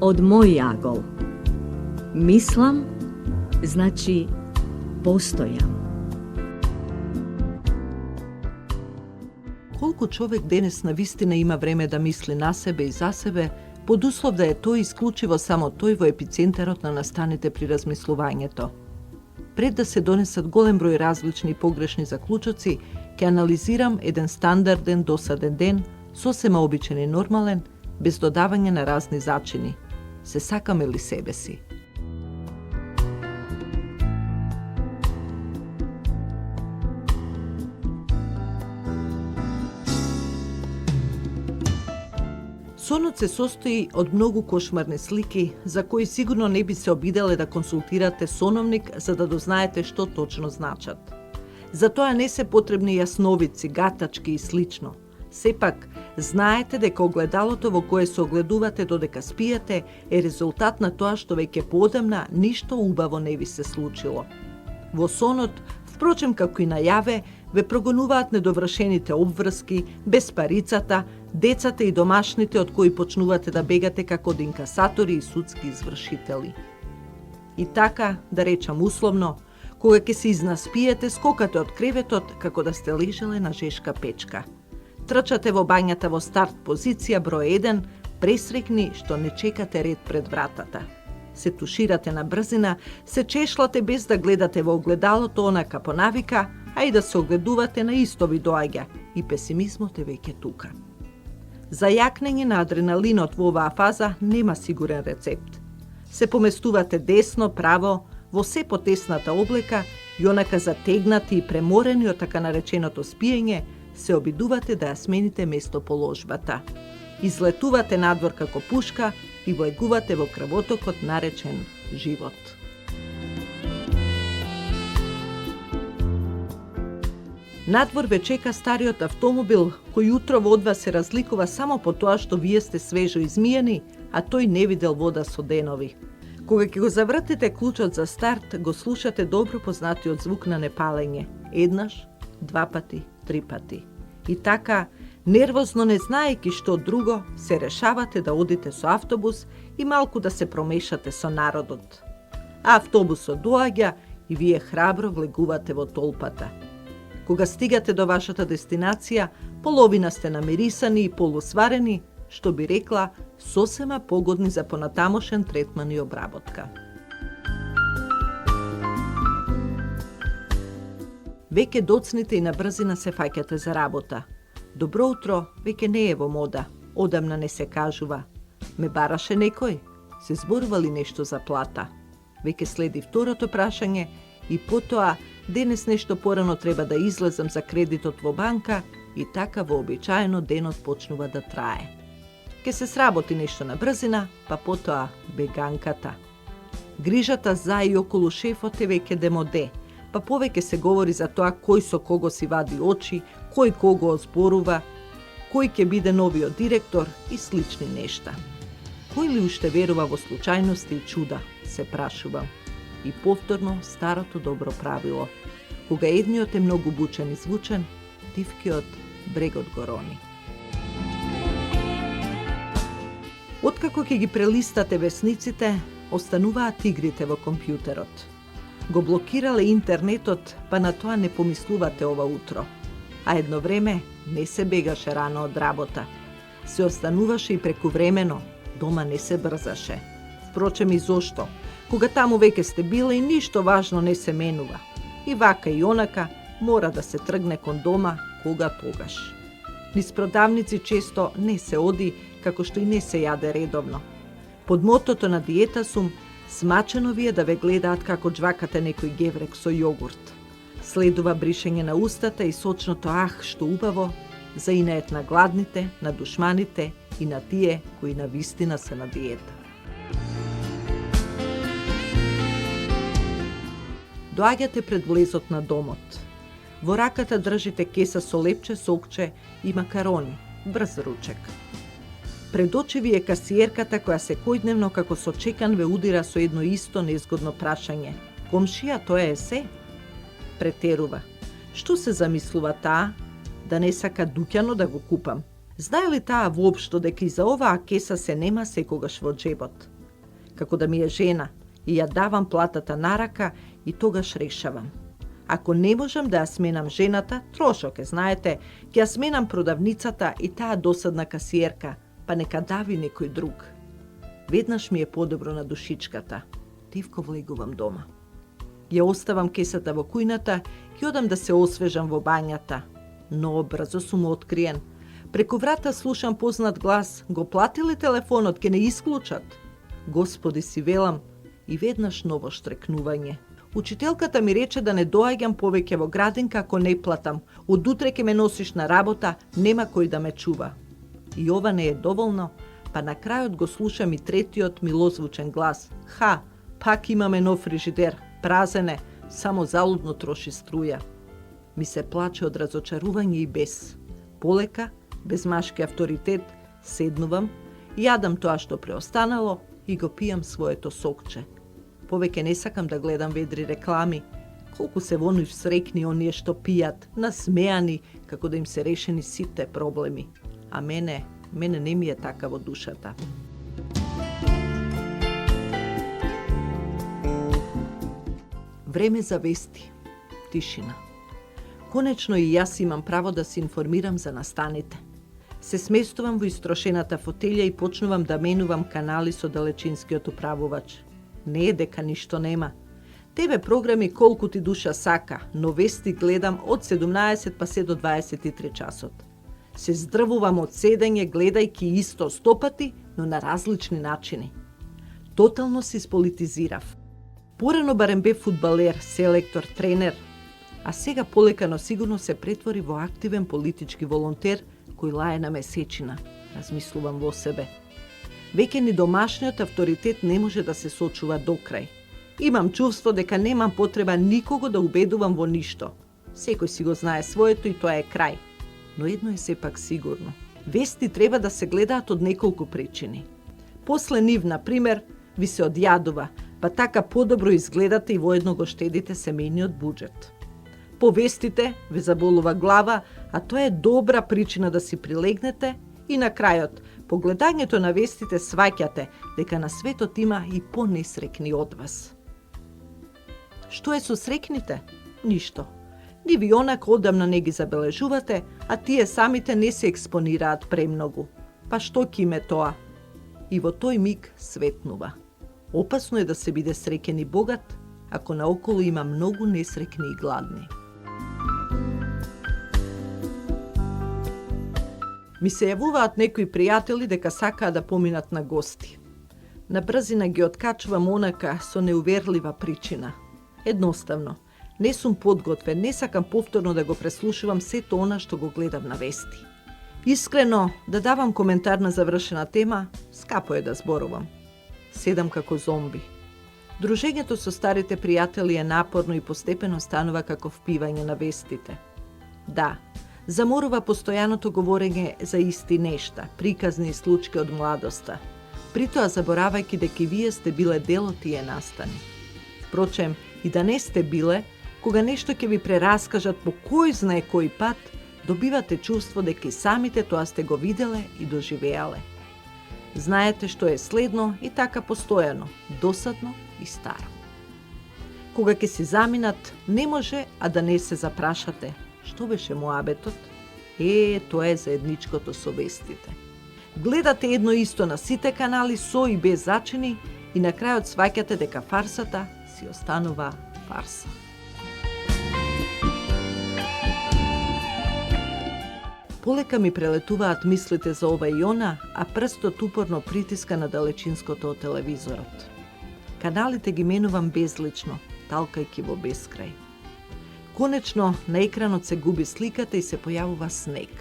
od moj jagol. Mislim, znači postojam. Колку човек денес навистина има време да мисли на себе и за себе, под услов да е тој исклучиво само тој во епицентарот на настаните при размислувањето. Пред да се донесат голем број различни погрешни заклучоци, ќе анализирам еден стандарден досаден ден, сосема обичен и нормален, без додавање на разни зачини. Се сакаме ли себе си? Сонот се состои од многу кошмарни слики, за кои сигурно не би се обиделе да консултирате соновник за да дознаете што точно значат. За тоа не се потребни јасновици, гатачки и слично. Сепак, знаете дека огледалото во кое се огледувате додека спиете е резултат на тоа што веќе поодамна ништо убаво не ви се случило. Во сонот, впрочем како и најаве, ве прогонуваат недовршените обврски, безпарицата, децата и домашните од кои почнувате да бегате како од инкасатори и судски извршители. И така, да речам условно, кога ќе се изнаспиете, скокате од креветот како да сте лежале на жешка печка. Трчате во бањата во старт позиција број 1, пресрекни што не чекате ред пред вратата. Се туширате на брзина, се чешлате без да гледате во огледалото онака по навика, а и да се огледувате на исто ви доаѓа и песимизмот е веќе тука. За јакнење на адреналинот во оваа фаза нема сигурен рецепт. Се поместувате десно, право, во се потесната облека и онака затегнати и преморени од така нареченото спиење, се обидувате да ја смените местоположбата. Излетувате надвор како пушка и влегувате во крвотокот наречен живот. Надвор ве чека стариот автомобил, кој утрово од вас се разликува само по тоа што вие сте свежо измиени, а тој не видел вода со денови. Кога ќе го завртите клучот за старт, го слушате добро познатиот звук на непалење. Еднаш, два пати, три пати. И така, нервозно не знаејќи што друго, се решавате да одите со автобус и малку да се промешате со народот. А автобусот доаѓа и вие храбро влегувате во толпата. Кога стигате до вашата дестинација, половина сте намирисани и полусварени, што би рекла, сосема погодни за понатамошен третман и обработка. Веќе доцните и на брзина се фаќате за работа. Добро утро веќе не е во мода, одамна не се кажува. Ме бараше некој? Се зборували нешто за плата? Веќе следи второто прашање и потоа денес нешто порано треба да излезам за кредитот во банка и така вообичаено денот почнува да трае. Ке се сработи нешто на брзина, па потоа беганката. Грижата за и околу шефот е веќе демоде, па повеќе се говори за тоа кој со кого си вади очи, кој кого озборува, кој ќе биде новиот директор и слични нешта. Кој ли уште верува во случајности и чуда, се прашувам. И повторно старото добро правило. Кога едниот е многу бучен и звучен, дивкиот брегот го рони. Откако ќе ги прелистате весниците, остануваат игрите во компјутерот. Го блокирале интернетот, па на тоа не помислувате ова утро. А едно време не се бегаше рано од работа. Се остануваше и прекувремено, дома не се брзаше. Впрочем и зошто? Кога таму веќе сте била и ништо важно не се менува. И вака и онака мора да се тргне кон дома кога тогаш. Низ продавници често не се оди, како што и не се јаде редовно. Под мотото на диета сум, смачено ви е да ве гледаат како джвакате некој геврек со јогурт. Следува бришење на устата и сочното ах што убаво, заинеет на гладните, на душманите и на тие кои навистина се на диета. Доаѓате пред влезот на домот. Во раката држите кеса со лепче, сокче и макарони, брз ручек. Пред очи ви е касиерката која секојдневно како со чекан ве удира со едно исто незгодно прашање. Комшија, тоа е се? Претерува. Што се замислува таа? Да не сака дуќано да го купам. Знае ли таа воопшто дека и за оваа кеса се нема секогаш во джебот? како да ми е жена, и ја давам платата на рака и тогаш решавам. Ако не можам да ја сменам жената, трошок е, знаете, ќе ја сменам продавницата и таа досадна касиерка, па нека дави некој друг. Веднаш ми е подобро на душичката. Тивко влегувам дома. Ја оставам кесата во кујната и одам да се освежам во бањата. Но брзо сум откриен. Преку врата слушам познат глас. Го платили телефонот, ке не исклучат. Господи, си велам, и веднаш ново штрекнување. Учителката ми рече да не доаѓам повеќе во градинка ако не платам. Од утре ке ме носиш на работа, нема кој да ме чува. И ова не е доволно, па на крајот го слушам и третиот милозвучен глас. Ха, пак имаме нов фрижидер, празен е, само залудно троши струја. Ми се плаче од разочарување и бес. Полека, без машки авторитет, седнувам, јадам тоа што преостанало и го пијам своето сокче. Повеќе не сакам да гледам ведри реклами. Колку се во нив срекни оние што пијат, насмеани, како да им се решени сите проблеми. А мене не ми е така во душата. Време за вести. Тишина. Конечно и јас имам право да се информирам за настаните. Се сместувам во истрошената фотелја и почнувам да менувам канали со далечинскиот управувач. Не е дека ништо нема. Тебе програми колку ти душа сака, но вести гледам од 17 па се до 23 часот. Се здрвувам од седење гледајќи исто 100 пати, но на различни начини. Тотално се сполитизирав. Порано барем бев фудбалер, селектор, тренер, а сега полека но сигурно се претвори во активен политички волонтер кој лае на месечина, размислувам во себе. Веќе ни домашниот авторитет не може да се сочува до крај. Имам чувство дека немам потреба никого да убедувам во ништо. Секој си го знае своето и тоа е крај. Но едно е сепак сигурно. Вести треба да се гледаат од неколку причини. После нив, например, ви се одјадува, па така подобро изгледате и воедно го штедите семејниот буџет. По вестите ве заболува глава, а тоа е добра причина да си прилегнете и на крајот, по гледањето на вестите сваќате дека на светот има и понесрекни од вас. Што е со срекните? Ништо. Ни ви онака одамна не ги забележувате, а тие самите не се експонираат премногу. Па што ќе име тоа? И во тој миг светнува. Опасно е да се биде среќен и богат, ако наоколу има многу несрекни и гладни. Ми се јавуваат некои пријатели дека сакаат да поминат на гости. На брзина ги откачувам онака со неуверлива причина. Едноставно, не сум подготвен, не сакам повторно да го преслушувам сето она што го гледам на вести. Искрено, да давам коментар на завршена тема, скапо е да зборувам. Седам како зомби. Дружењето со старите пријатели е напорно и постепено станува како впивање на вестите. Да, заморува постојаното говорење за исти нешта, приказни случки од младоста, притоа заборавајќи дека и вие сте биле дел од тие настани. Впрочем, и да не сте биле, кога нешто ќе ви прераскажат по кој знае кој пат, добивате чувство дека и самите тоа сте го виделе и доживеале. Знаете што е следно и така постојано, досадно и старо. Кога ќе си заминат, не може а да не се запрашате. Што беше муабетот? Тоа е заедничкото со вестите. Гледате едно исто на сите канали со и без зачини и на крајот сваќате дека фарсата си останува фарса. Полека ми прелетуваат мислите за ова и она, а прстот упорно притиска на далечинското од телевизорот. Каналите ги менувам безлично, талкајќи во бескрај. Конечно, на екранот се губи сликата и се појавува снег.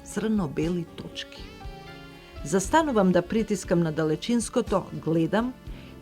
Црно-бели точки. Застанувам да притискам на далечинското, гледам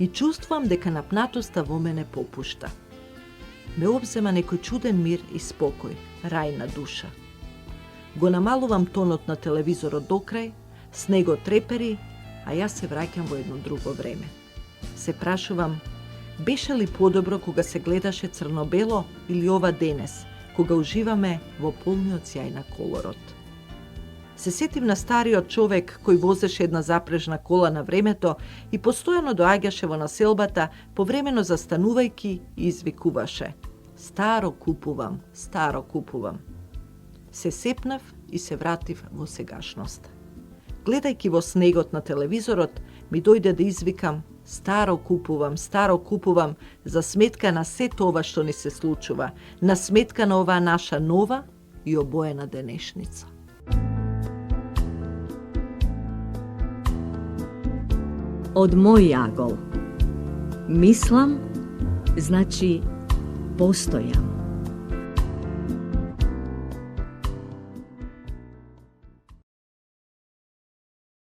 и чувствувам дека напнатоста во мене попушта. Ме обзема некој чуден мир и спокој, рај на душа. Го намалувам тонот на телевизорот до крај, снегот трепери, а јас се враќам во едно друго време. Се прашувам, беше ли подобро кога се гледаше црно-бело или ова денес, кога уживаме во полниот сјај на колорот? Се сетив на стариот човек кој возеше една запрежна кола на времето и постојано доаѓаше во населбата, повремено застанувајќи и извикуваше: "Старо купувам, старо купувам." Се сепнав и се вратив во сегашност. Гледајќи во снегот на телевизорот, ми дојде да извикам: "Старо купувам, за сметка на сето ова што ни се случува, на сметка на оваа наша нова и обоена денешница." Од мој агол. Мислам, значи постојам.